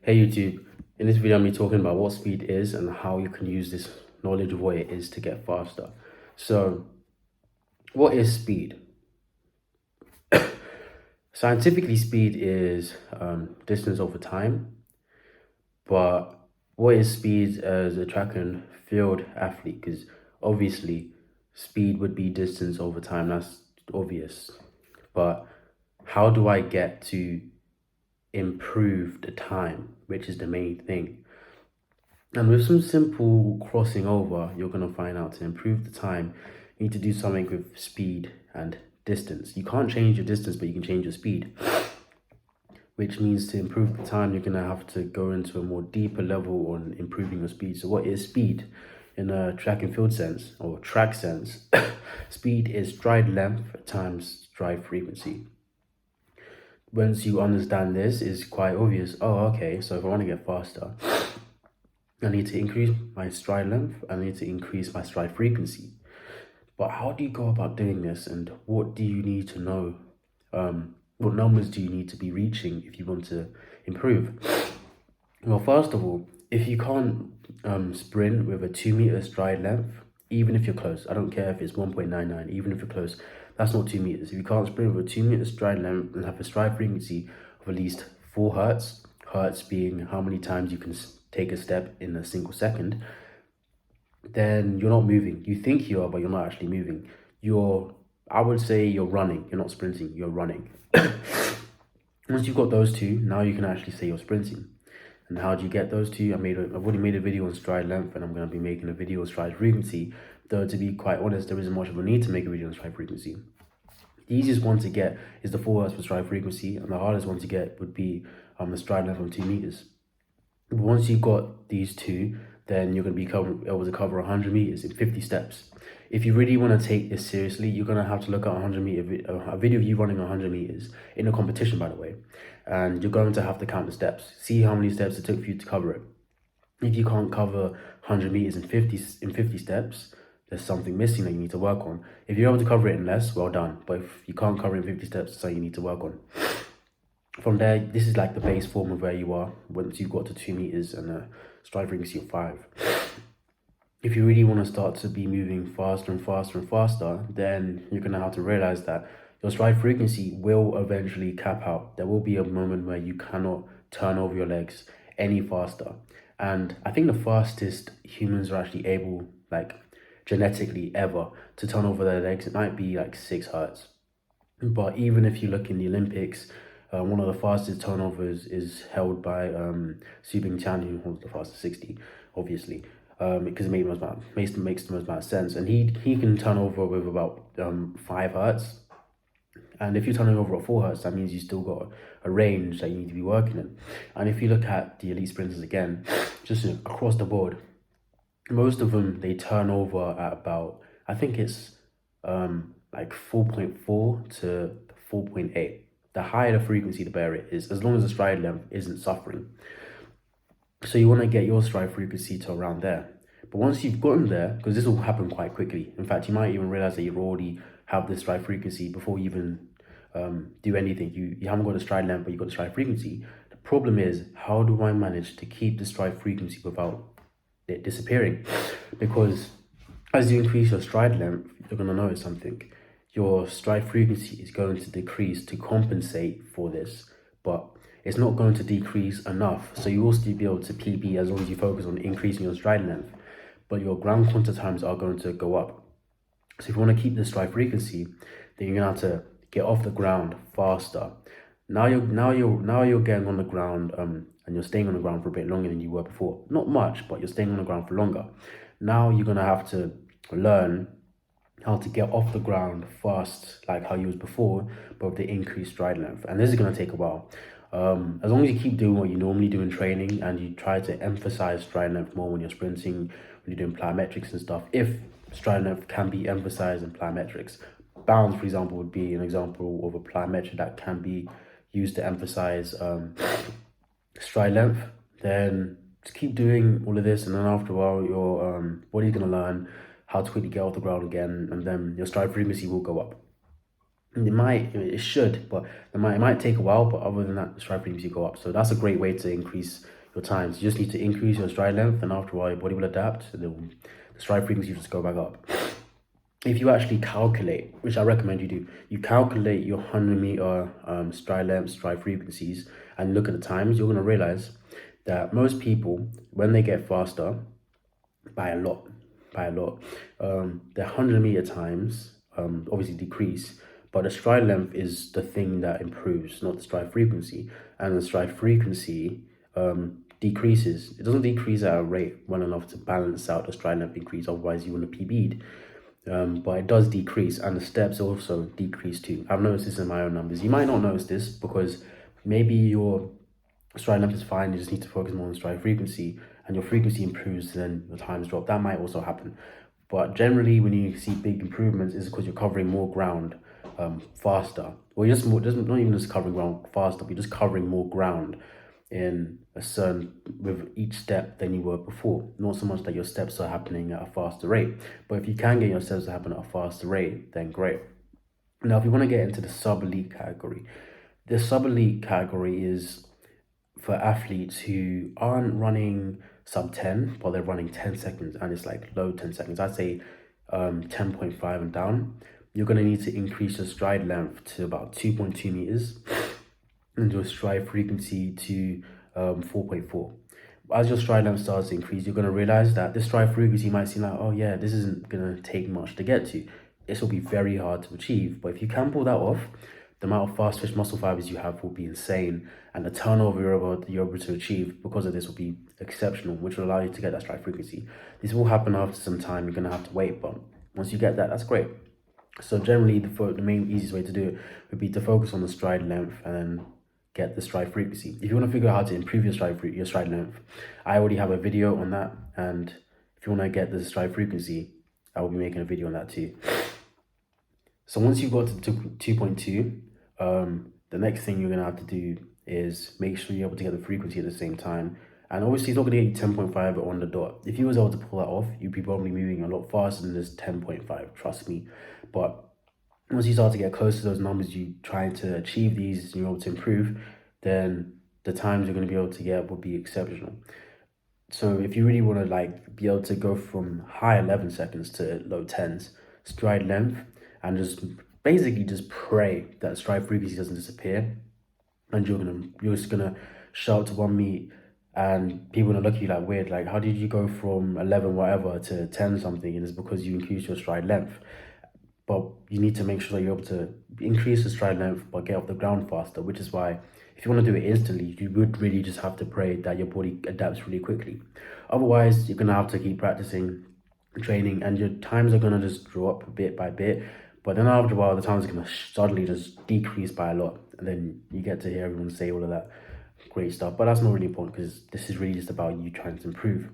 Hey YouTube, in this video I'm going to be talking about what speed is and how you can use this knowledge of what it is to get faster. So, what is speed? Scientifically, speed is distance over time, but what is speed as a track and field athlete? Because obviously, speed would be distance over time, that's obvious. But how do I get to improve the time, which is the main thing? And with some simple crossing over, you're going to find out to improve the time, you need to do something with speed and distance. You can't change your distance, but you can change your speed, which means to improve the time, you're going to have to go into a more deeper level on improving your speed. So what is speed in a track and field sense or track sense? Speed is stride length times stride frequency. Once you understand this, it's quite obvious. Oh, okay, so if I want to get faster, I need to increase my stride length, I need to increase my stride frequency. But how do you go about doing this, and what do you need to know? What numbers do you need to be reaching if you want to improve? Well, first of all, if you can't sprint with a 2 meter stride length, even if you're close, I don't care if it's 1.99, even if you're close, that's not 2 meters. If you can't sprint with a 2 meter stride length and have a stride frequency of at least 4 hertz, hertz being how many times you can take a step in a single second, then you're not moving. You think you are, but you're not actually moving. I would say you're running. You're not sprinting, you're running. Once you've got those two, now you can actually say you're sprinting. And how do you get those two? I've already made a video on stride length, and I'm going to be making a video on stride frequency. Though, to be quite honest, there isn't much of a need to make a video on stride frequency. The easiest one to get is the 4 hertz for stride frequency, and the hardest one to get would be the stride length on 2 meters. But once you've got these two, then you're going to be able to cover 100 meters in 50 steps. If you really want to take this seriously, you're going to have to look at a video of you running 100 meters in a competition, by the way. And you're going to have to count the steps. See how many steps it took for you to cover it. If you can't cover 100 meters in 50 steps, there's something missing that you need to work on. If you're able to cover it in less, well done. But if you can't cover it in 50 steps, it's something you need to work on. From there, this is like the base form of where you are once you've got to 2 meters and a stride frequency of 5. If you really want to start to be moving faster and faster and faster, then you're going to have to realize that your stride frequency will eventually cap out. There will be a moment where you cannot turn over your legs any faster. And I think the fastest humans are actually able, like genetically ever, to turn over their legs, it might be like 6 hertz. But even if you look in the Olympics, one of the fastest turnovers is held by Su Chan, who holds the fastest 60, obviously, because it makes the most amount of sense. And he can turn over with about 5 hertz. And if you're turning over at 4 hertz, that means you still got a range that you need to be working in. And if you look at the elite sprinters again, just across the board, most of them, they turn over at about, I think it's like 4.4 to 4.8. The higher the frequency, the better it is, as long as the stride length isn't suffering. So you want to get your stride frequency to around there. But once you've gotten there, because this will happen quite quickly. In fact, you might even realize that you already have this stride frequency before you even do anything. You haven't got a stride length, but you've got a stride frequency. The problem is, how do I manage to keep the stride frequency without it disappearing? Because as you increase your stride length, you're going to notice something. Your stride frequency is going to decrease to compensate for this, but it's not going to decrease enough. So you will still be able to PB as long as you focus on increasing your stride length, but your ground contact times are going to go up. So if you want to keep the stride frequency, then you're going to have to get off the ground faster. Now you're getting on the ground and you're staying on the ground for a bit longer than you were before. Not much, but you're staying on the ground for longer. Now you're going to have to learn how to get off the ground fast, like how you was before, but with the increased stride length. And this is going to take a while. As long as you keep doing what you normally do in training and you try to emphasize stride length more when you're sprinting, when you're doing plyometrics and stuff, if stride length can be emphasized in plyometrics. Bounds, for example, would be an example of a plyometric that can be used to emphasize stride length. Then just keep doing all of this, and then after a while, your body's going to learn how to quickly get off the ground again, and then your stride frequency will go up. it should, but it might take a while, but other than that, the stride frequency go up. So that's a great way to increase your times. You just need to increase your stride length, and after a while, your body will adapt, and the stride frequency will just go back up. If you actually calculate, which I recommend you do, you calculate your 100-meter stride length, stride frequencies, and look at the times, you're going to realize that most people, when they get faster, by a lot, their 100-meter times obviously decrease, but the stride length is the thing that improves, not the stride frequency. And the stride frequency decreases. It doesn't decrease at a rate well enough to balance out the stride length increase, otherwise you wouldn't have PB'd. But it does decrease, and the steps also decrease too. I've noticed this in my own numbers. You might not notice this because maybe your stride length is fine, you just need to focus more on stride frequency, and your frequency improves, then your times drop. That might also happen. But generally, when you see big improvements, it's because you're covering more ground faster. Well, you're just not even just covering ground faster, but you're just covering more ground in a certain with each step than you were before. Not so much that your steps are happening at a faster rate, but if you can get your steps to happen at a faster rate, then great. Now, if you want to get into the sub-elite category, the sub-elite category is for athletes who aren't running sub 10, but they're running 10 seconds, and it's like low 10 seconds. I'd say 10.5 and down. You're going to need to increase your stride length to about 2.2 meters and your stride frequency to 4.4. As your stride length starts to increase, you're going to realize that this stride frequency might seem like, oh yeah, this isn't going to take much to get to. This will be very hard to achieve, but if you can pull that off, the amount of fast twitch muscle fibers you have will be insane, and the turnover you're able to achieve because of this will be exceptional, which will allow you to get that stride frequency. This will happen after some time. You're going to have to wait, but once you get that, that's great. So generally, the main easiest way to do it would be to focus on the stride length and then get the stride frequency. If you want to figure out how to improve your stride length, I already have a video on that, and if you want to get the stride frequency, I will be making a video on that too. So once you've got to 2.2, the next thing you're going to have to do is make sure you're able to get the frequency at the same time. And obviously, it's not going to get you 10.5 on the dot. If you was able to pull that off, you'd be probably moving a lot faster than this 10.5, trust me. But once you start to get close to those numbers, you trying to achieve these, you're able to improve, then the times you're going to be able to get will be exceptional. So if you really want to like be able to go from high 11 seconds to low 10s, stride length, and just basically just pray that stride frequency doesn't disappear, and you're just gonna show up to one meet and people are gonna look at you like weird, like how did you go from 11 whatever to 10 something? And it's because you increased your stride length. But you need to make sure that you're able to increase the stride length but get off the ground faster, which is why if you want to do it instantly, you would really just have to pray that your body adapts really quickly. Otherwise, you're gonna have to keep practicing, training, and your times are gonna just drop bit by bit. But then after a while, the times are going to suddenly just decrease by a lot. And then you get to hear everyone say all of that great stuff. But that's not really important because this is really just about you trying to improve.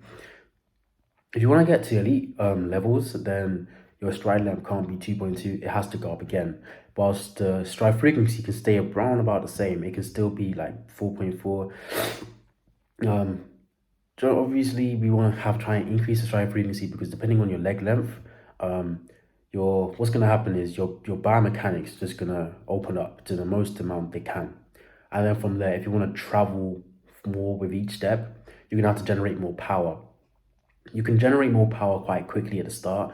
If you want to get to elite levels, then your stride length can't be 2.2. It has to go up again. Whilst the stride frequency can stay around about the same. It can still be like 4.4. So obviously, we want to try and increase the stride frequency because depending on your leg length, what's gonna happen is your biomechanics just gonna open up to the most amount they can, and then from there, if you want to travel more with each step, you're gonna have to generate more power. You can generate more power quite quickly at the start,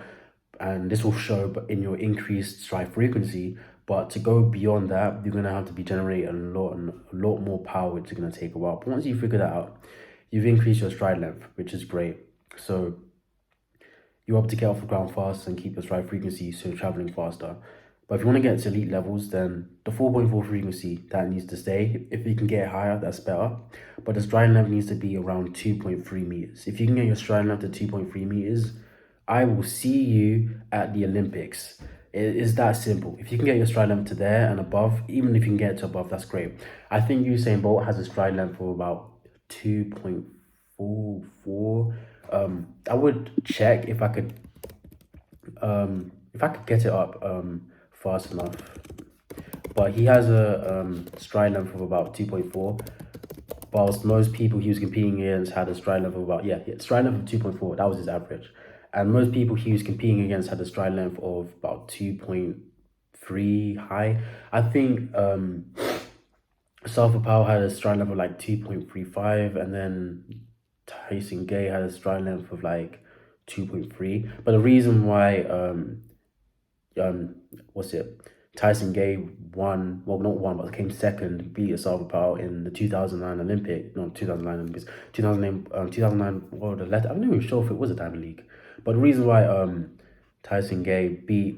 and this will show in your increased stride frequency. But to go beyond that, you're gonna have to be generating a lot more power, which is gonna take a while. But once you figure that out, you've increased your stride length, which is great. So you're able to get off the ground fast and keep your stride frequency so you're traveling faster. But if you want to get to elite levels, then the 4.4 frequency, that needs to stay. If you can get higher, that's better. But the stride length needs to be around 2.3 meters. If you can get your stride length to 2.3 meters, I will see you at the Olympics. It is that simple. If you can get your stride length to there and above, even if you can get to above, that's great. I think Usain Bolt has a stride length of about 2.44. I would check if I could get it up fast enough. But he has a stride length of about 2.4. Whilst most people he was competing against had a stride length of about stride length of 2.4. That was his average. And most people he was competing against had a stride length of about 2.3 2.3 high. I think Suffer Powell had a stride length of like 2.35, and then Tyson Gay had a stride length of like 2.3. But the reason why um what's it Tyson Gay won, well, not won, but came second, beat Suffer Powell in the 2009 Olympic, no, 2009 Olympics, 2009, well, I'm not even sure if it was a Diamond League. But the reason why Tyson Gay beat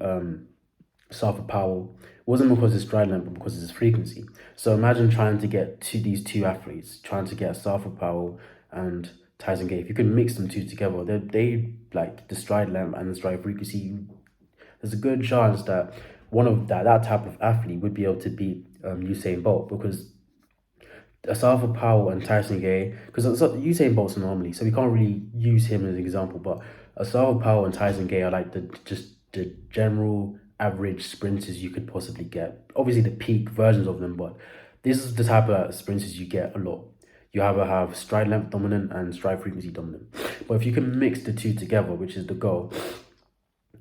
Suffer Powell wasn't because of his stride length, but because of his frequency. So imagine trying to get these two athletes, trying to get Suffer Powell and Tyson Gay. If you could mix them two together, they like the stride length and the stride frequency. There's a good chance that one of that type of athlete would be able to beat Usain Bolt, because Suffer Powell and Tyson Gay, because Usain Bolt's an anomaly, so we can't really use him as an example. But Suffer Powell and Tyson Gay are like the general average sprinters you could possibly get. Obviously, the peak versions of them, but this is the type of sprinters you get a lot. You either have stride length dominant and stride frequency dominant. But if you can mix the two together, which is the goal,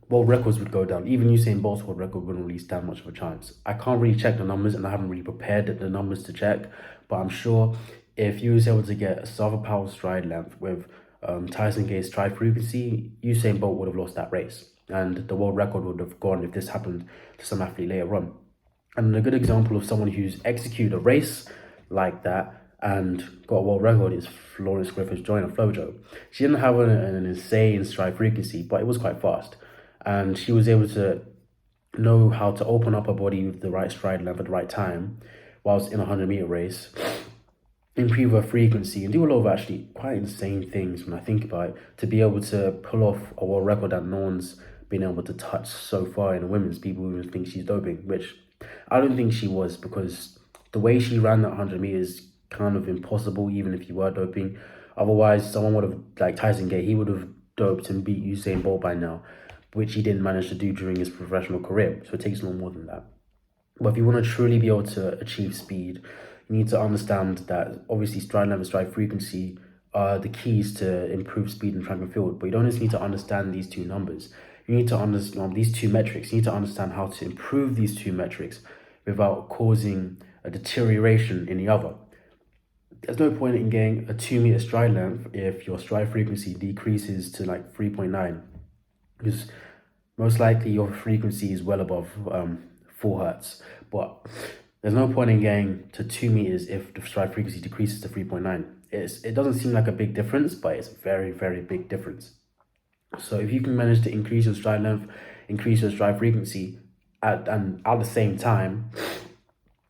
world records would go down. Even Usain Bolt's world record wouldn't really stand much of a chance. I can't really check the numbers, and I haven't really prepared the numbers to check, but I'm sure if you was able to get a Suffer Powell stride length with Tyson Gay's stride frequency, Usain Bolt would have lost that race, and the world record would have gone if this happened to some athlete later on. And a good example of someone who's executed a race like that and got a world record is Florence Griffiths-Joyner, Flojo. She didn't have an insane stride frequency, but it was quite fast. And she was able to know how to open up her body with the right stride length at the right time whilst in a 100-meter race, improve her frequency, and do a lot of actually quite insane things when I think about it, to be able to pull off a world record that no one's been able to touch so far in the women's. People even think she's doping, which I don't think she was, because the way she ran that 100 meters kind of impossible, even if you were doping. Otherwise, someone would have, like Tyson Gay, he would have doped and beat Usain Bolt by now, which he didn't manage to do during his professional career. So it takes a lot more than that. But if you want to truly be able to achieve speed, you need to understand that obviously stride length and stride frequency are the keys to improve speed in track and field. But you don't just need to understand these two numbers. You need to understand these two metrics. You need to understand how to improve these two metrics without causing a deterioration in the other. There's no point in getting a 2-meter stride length if your stride frequency decreases to like 3.9, because most likely your frequency is well above 4 hertz. But there's no point in getting to 2 meters if the stride frequency decreases to 3.9. It doesn't seem like a big difference, but it's a very, very big difference. So if you can manage to increase your stride length, increase your stride frequency, at the same time,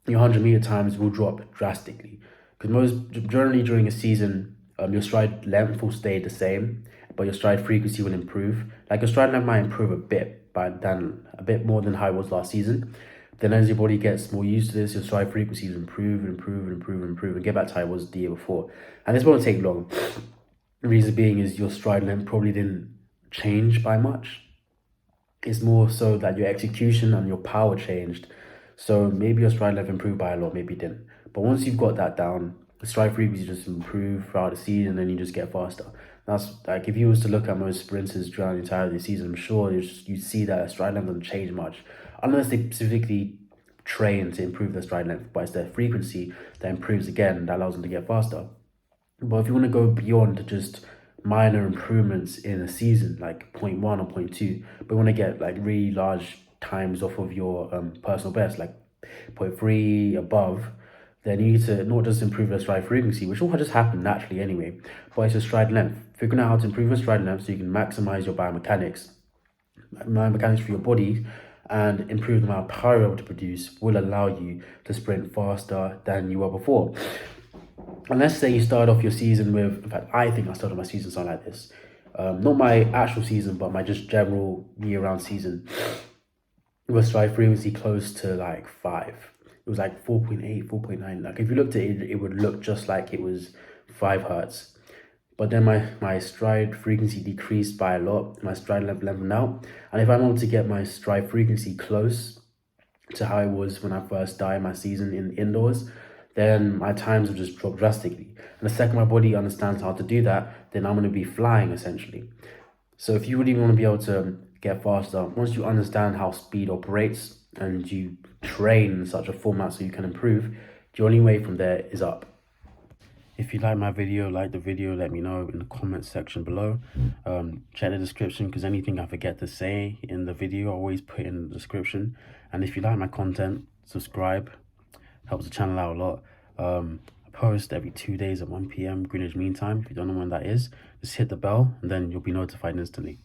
your 100-meter times will drop drastically. Because generally during a season, your stride length will stay the same, but your stride frequency will improve. Like your stride length might improve a bit, a bit more than how it was last season. Then as your body gets more used to this, your stride frequency will improve, and get back to how it was the year before. And this won't take long. The reason being is your stride length probably didn't change by much. It's more so that your execution and your power changed. So maybe your stride length improved by a lot, maybe it didn't. But once you've got that down, the stride frequency just improve throughout the season, and then you just get faster. That's like, if you was to look at most sprinters throughout the entire of the season, I'm sure you see that stride length doesn't change much, unless they specifically train to improve their stride length. But it's their frequency that improves again, that allows them to get faster. But if you want to go beyond just minor improvements in a season, like 0.1 or 0.2, but you want to get like really large times off of your personal best, like 0.3 above, then you need to not just improve your stride frequency, which will just happen naturally anyway, but it's your stride length. Figuring out how to improve your stride length so you can maximize your biomechanics for your body, and improve the amount of power you're able to produce will allow you to sprint faster than you were before. And let's say you start off your season with, in fact, I think I started my season something like this. Not my actual season, but my just general year-round season, with stride frequency close to like 5. It was like 4.8, 4.9. Like if you looked at it, it would look just like it was 5 hertz. But then my stride frequency decreased by a lot. My stride length leveled out. And if I'm able to get my stride frequency close to how it was when I first started my season in indoors, then my times will just drop drastically. And the second my body understands how to do that, then I'm going to be flying essentially. So if you really want to be able to get faster, once you understand how speed operates, and you train in such a format so you can improve, the only way from there is up. If you like my video, like the video, let me know in the comments section below. Check the description, because anything I forget to say in the video, I always put in the description. And if you like my content, subscribe. Helps the channel out a lot. I post every 2 days at 1 p.m. Greenwich Mean Time. If you don't know when that is, just hit the bell and then you'll be notified instantly.